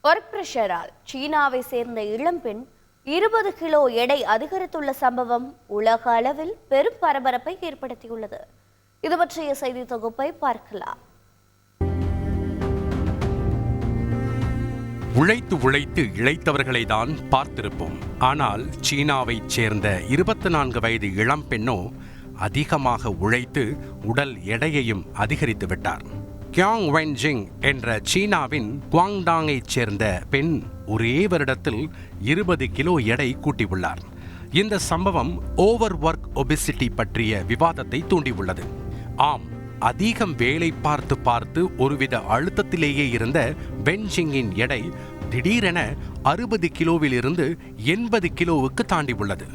Work பிரஷரால் சீனாவை சேர்ந்த இளம்பெண் 20 கிலோ எடை அதிகரித்துள்ள சம்பவம் உலக அளவில் பெரும் பரபரப்பை ஏற்படுத்தியுள்ளது. இது பற்றிய செய்தி தொகுப்பை பார்க்கலாம். உழைத்து இழைத்தவர்களை தான் பார்த்திருப்போம். ஆனால் சீனாவைச் சேர்ந்த 24 வயது இளம்பெண்ணோ அதிகமாக உழைத்து உடல் எடையையும் அதிகரித்து விட்டார். கியாங் வென்ஜிங் என்ற சீனாவின் குவாங்டாங்கைச் சேர்ந்த பெண் ஒரே வருடத்தில் 20 கிலோ எடை கூட்டியுள்ளார். இந்த சம்பவம் ஓவர் ஒர்க் ஒபிசிட்டி பற்றிய விவாதத்தை தூண்டியுள்ளது. ஆம், அதிகம் வேலை பார்த்து ஒருவித அழுத்தத்திலேயே இருந்த வென்ஜிங்கின் எடை திடீரென 60 கிலோவில் இருந்து 80 கிலோவுக்கு தாண்டியுள்ளது.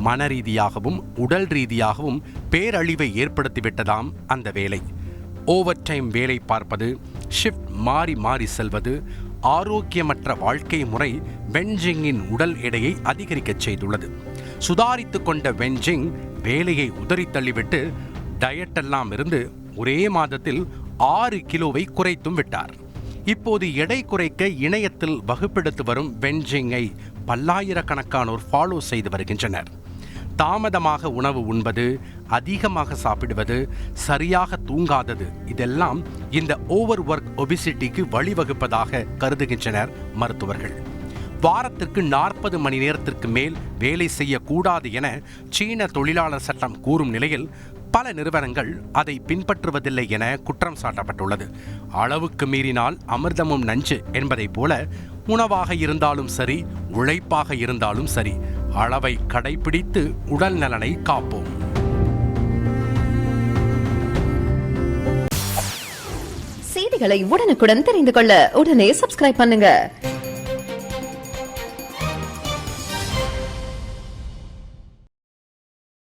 மனரீதியாகவும் உடல் ரீதியாகவும் பேரழிவை ஏற்படுத்திவிட்டதாம் அந்த வேலை. ஓவர் டைம் வேலை பார்ப்பது, ஷிஃப்ட் மாறி மாறி செல்வது, ஆரோக்கியமற்ற வாழ்க்கை முறை வென்ஜிங்கின் உடல் எடையை அதிகரிக்கச் செய்துள்ளது. சுதாரித்து கொண்ட வென்ஜிங் வேலையை உதறி தள்ளிவிட்டு டயட்டெல்லாம் இருந்து ஒரே மாதத்தில் 6 கிலோவை குறைத்தும் விட்டார். இப்போது எடை குறைக்க இணையத்தில் வகுப்பெடுத்து வரும் வென்ஜிங்கை பல்லாயிரக்கணக்கானோர் ஃபாலோ செய்து வருகின்றனர். தாமதமாக உணவு உண்பது, அதிகமாக சாப்பிடுவது, சரியாக தூங்காதது இதெல்லாம் இந்த ஓவர் ஒர்க் ஒபிசிட்டிக்கு வழிவகுப்பதாக கருதுகின்றனர் மருத்துவர்கள். வாரத்திற்கு 40 மணி நேரத்திற்கு மேல் வேலை செய்யக்கூடாது என சீன தொழிலாளர் சட்டம் கூறும் நிலையில் பல நிறுவனங்கள் அதை பின்பற்றுவதில்லை என குற்றம் சாட்டப்பட்டுள்ளது. அளவுக்கு மீறினால் அமிர்தமும் நஞ்சு என்பதைப் போல உணவாக இருந்தாலும் சரி, உழைப்பாக இருந்தாலும் சரி, அளவை கடைபிடித்து உடல் நலனை காப்போம். செய்திகளை உடனுக்குடன் தெரிந்து கொள்ள உடனே சப்ஸ்கிரைப் பண்ணுங்க.